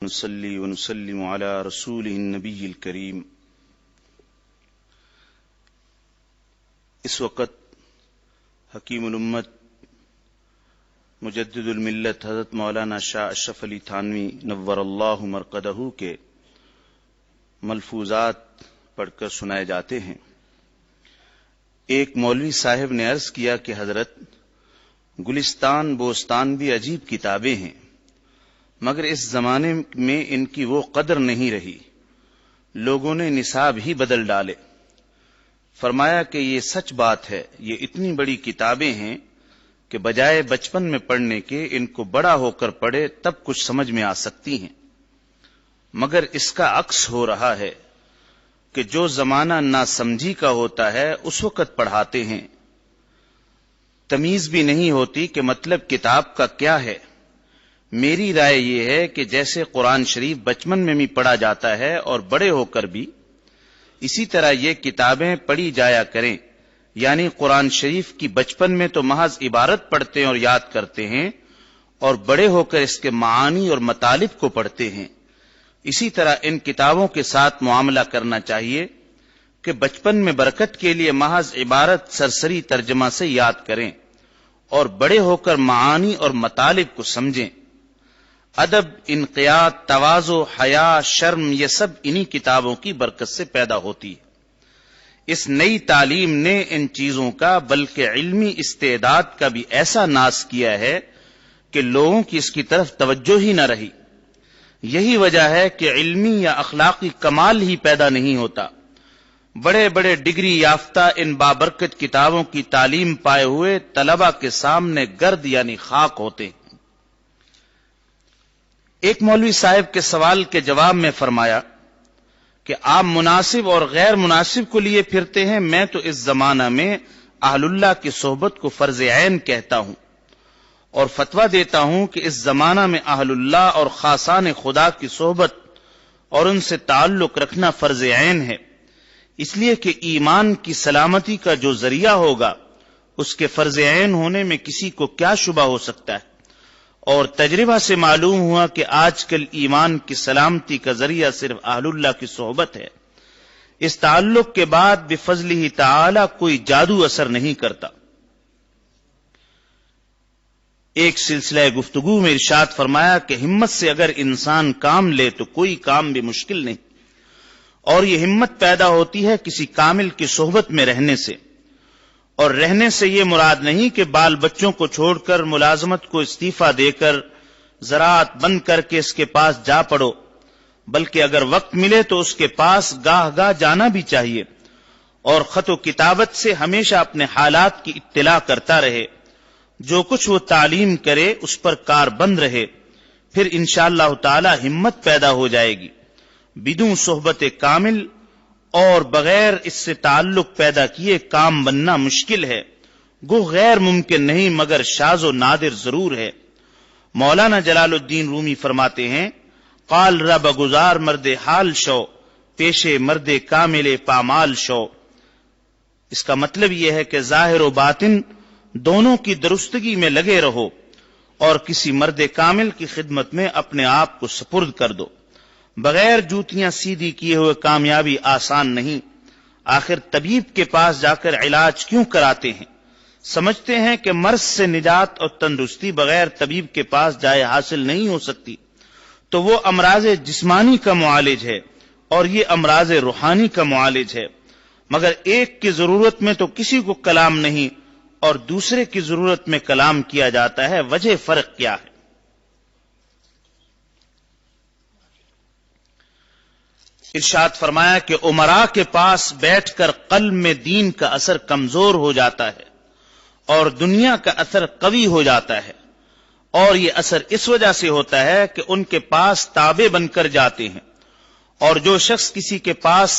نصلي ونسلم على رسوله النبي الكريم۔ اس وقت حکیم الامت مجدد الملت حضرت مولانا شاہ اشرف علی تھانوی نور اللہ مرقدہ کے ملفوظات پڑھ کر سنائے جاتے ہیں۔ ایک مولوی صاحب نے عرض کیا کہ حضرت، گلستان بوستان بھی عجیب کتابیں ہیں، مگر اس زمانے میں ان کی وہ قدر نہیں رہی، لوگوں نے نصاب ہی بدل ڈالے۔ فرمایا کہ یہ سچ بات ہے، یہ اتنی بڑی کتابیں ہیں کہ بجائے بچپن میں پڑھنے کے ان کو بڑا ہو کر پڑھے تب کچھ سمجھ میں آ سکتی ہیں، مگر اس کا عکس ہو رہا ہے کہ جو زمانہ ناسمجھی کا ہوتا ہے اس وقت پڑھاتے ہیں، تمیز بھی نہیں ہوتی کہ مطلب کتاب کا کیا ہے۔ میری رائے یہ ہے کہ جیسے قرآن شریف بچپن میں بھی پڑھا جاتا ہے اور بڑے ہو کر بھی، اسی طرح یہ کتابیں پڑھی جایا کریں، یعنی قرآن شریف کی بچپن میں تو محض عبارت پڑھتے ہیں اور یاد کرتے ہیں، اور بڑے ہو کر اس کے معانی اور مطالب کو پڑھتے ہیں۔ اسی طرح ان کتابوں کے ساتھ معاملہ کرنا چاہیے کہ بچپن میں برکت کے لیے محض عبارت سرسری ترجمہ سے یاد کریں اور بڑے ہو کر معانی اور مطالب کو سمجھیں۔ ادب، انقیاد، تواضع، حیا، شرم، یہ سب انہی کتابوں کی برکت سے پیدا ہوتی ہے۔ اس نئی تعلیم نے ان چیزوں کا بلکہ علمی استعداد کا بھی ایسا ناس کیا ہے کہ لوگوں کی اس کی طرف توجہ ہی نہ رہی۔ یہی وجہ ہے کہ علمی یا اخلاقی کمال ہی پیدا نہیں ہوتا۔ بڑے بڑے ڈگری یافتہ ان بابرکت کتابوں کی تعلیم پائے ہوئے طلبہ کے سامنے گرد یعنی خاک ہوتے ہیں۔ ایک مولوی صاحب کے سوال کے جواب میں فرمایا کہ آپ مناسب اور غیر مناسب کو لیے پھرتے ہیں، میں تو اس زمانہ میں اہل اللہ کی صحبت کو فرض عین کہتا ہوں اور فتویٰ دیتا ہوں کہ اس زمانہ میں اہل اللہ اور خاصان خدا کی صحبت اور ان سے تعلق رکھنا فرض عین ہے، اس لیے کہ ایمان کی سلامتی کا جو ذریعہ ہوگا اس کے فرض عین ہونے میں کسی کو کیا شبہ ہو سکتا ہے، اور تجربہ سے معلوم ہوا کہ آج کل ایمان کی سلامتی کا ذریعہ صرف اہل اللہ کی صحبت ہے۔ اس تعلق کے بعد بفضلہ تعالی کوئی جادو اثر نہیں کرتا۔ ایک سلسلہ گفتگو میں ارشاد فرمایا کہ ہمت سے اگر انسان کام لے تو کوئی کام بھی مشکل نہیں، اور یہ ہمت پیدا ہوتی ہے کسی کامل کی صحبت میں رہنے سے، اور رہنے سے یہ مراد نہیں کہ بال بچوں کو چھوڑ کر ملازمت کو استعفیٰ دے کر زراعت بند کر کے اس کے پاس جا پڑو، بلکہ اگر وقت ملے تو اس کے پاس گاہ گاہ جانا بھی چاہیے، اور خط و کتابت سے ہمیشہ اپنے حالات کی اطلاع کرتا رہے، جو کچھ وہ تعلیم کرے اس پر کار بند رہے، پھر انشاءاللہ تعالی ہمت پیدا ہو جائے گی۔ بدون صحبت کامل اور بغیر اس سے تعلق پیدا کیے کام بننا مشکل ہے، گو غیر ممکن نہیں مگر شاذ و نادر ضرور ہے۔ مولانا جلال الدین رومی فرماتے ہیں، قال رب گزار مرد حال شو، پیشے مرد کامل پامال شو۔ اس کا مطلب یہ ہے کہ ظاہر و باطن دونوں کی درستگی میں لگے رہو اور کسی مرد کامل کی خدمت میں اپنے آپ کو سپرد کر دو۔ بغیر جوتیاں سیدھی کیے ہوئے کامیابی آسان نہیں۔ آخر طبیب کے پاس جا کر علاج کیوں کراتے ہیں؟ سمجھتے ہیں کہ مرض سے نجات اور تندرستی بغیر طبیب کے پاس جائے حاصل نہیں ہو سکتی، تو وہ امراض جسمانی کا معالج ہے اور یہ امراض روحانی کا معالج ہے، مگر ایک کی ضرورت میں تو کسی کو کلام نہیں اور دوسرے کی ضرورت میں کلام کیا جاتا ہے، وجہ فرق کیا ہے؟ ارشاد فرمایا کہ امراء کے پاس بیٹھ کر قلب میں دین کا اثر کمزور ہو جاتا ہے اور دنیا کا اثر قوی ہو جاتا ہے، اور یہ اثر اس وجہ سے ہوتا ہے کہ ان کے پاس تابع بن کر جاتے ہیں، اور جو شخص کسی کے پاس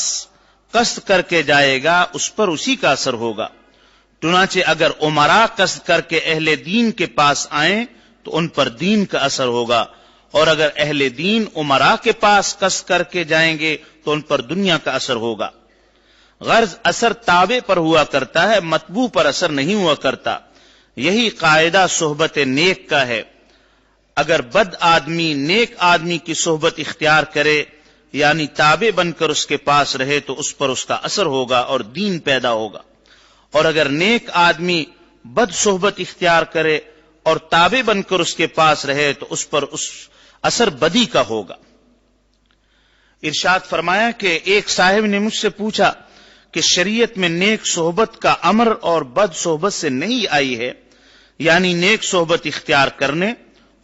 قصد کر کے جائے گا اس پر اسی کا اثر ہوگا۔ چنانچہ اگر امراء قصد کر کے اہل دین کے پاس آئیں تو ان پر دین کا اثر ہوگا، اور اگر اہل دین امراء کے پاس قصد کر کے جائیں گے تو ان پر دنیا کا اثر ہوگا۔ غرض اثر تابع پر ہوا کرتا ہے، مطبوع پر اثر نہیں ہوا کرتا۔ یہی قاعدہ صحبت نیک کا ہے۔ اگر بد آدمی نیک آدمی کی صحبت اختیار کرے یعنی تابع بن کر اس کے پاس رہے تو اس پر اس کا اثر ہوگا اور دین پیدا ہوگا، اور اگر نیک آدمی بد صحبت اختیار کرے اور تابع بن کر اس کے پاس رہے تو اس پر اس اثر بدی کا ہوگا۔ ارشاد فرمایا کہ ایک صاحب نے مجھ سے پوچھا کہ شریعت میں نیک صحبت کا امر اور بد صحبت سے نہیں آئی ہے، یعنی نیک صحبت اختیار کرنے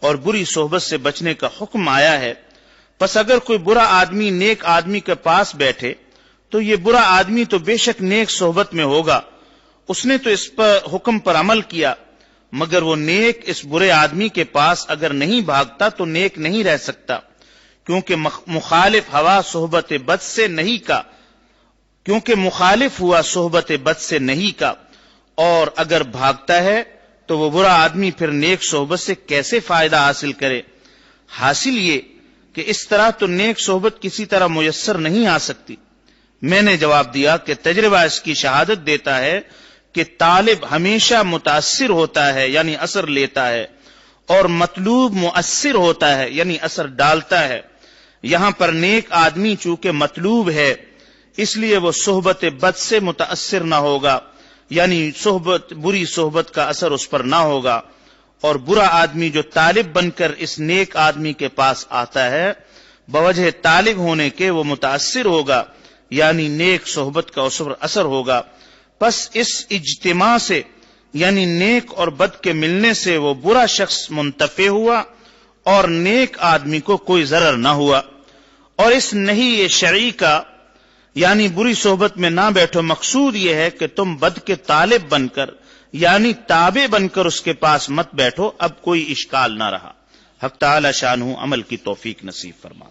اور بری صحبت سے بچنے کا حکم آیا ہے، پس اگر کوئی برا آدمی نیک آدمی کے پاس بیٹھے تو یہ برا آدمی تو بے شک نیک صحبت میں ہوگا، اس نے تو اس پر حکم پر عمل کیا، مگر وہ نیک اس برے آدمی کے پاس اگر نہیں بھاگتا تو نیک نہیں رہ سکتا، کیونکہ مخالف ہوا صحبت بد سے نہیں کا، کیونکہ مخالف ہوا صحبت بد سے نہیں کا، اور اگر بھاگتا ہے تو وہ برا آدمی پھر نیک صحبت سے کیسے فائدہ حاصل کرے؟ حاصل یہ کہ اس طرح تو نیک صحبت کسی طرح میسر نہیں آ سکتی۔ میں نے جواب دیا کہ تجربہ اس کی شہادت دیتا ہے کہ طالب ہمیشہ متاثر ہوتا ہے یعنی اثر لیتا ہے، اور مطلوب مؤثر ہوتا ہے یعنی اثر ڈالتا ہے۔ یہاں پر نیک آدمی چونکہ مطلوب ہے اس لیے وہ صحبت بد سے متاثر نہ ہوگا، یعنی بری صحبت کا اثر اس پر نہ ہوگا، اور برا آدمی جو طالب بن کر اس نیک آدمی کے پاس آتا ہے بوجہ طالب ہونے کے وہ متاثر ہوگا، یعنی نیک صحبت کا اس پر اثر ہوگا۔ پس اس اجتماع سے یعنی نیک اور بد کے ملنے سے وہ برا شخص منتفع ہوا اور نیک آدمی کو کوئی ضرر نہ ہوا۔ اور اس نہی شرعی کا یعنی بری صحبت میں نہ بیٹھو مقصود یہ ہے کہ تم بد کے طالب بن کر یعنی تابع بن کر اس کے پاس مت بیٹھو، اب کوئی اشکال نہ رہا۔ حق تعالی شانہ عمل کی توفیق نصیب فرما۔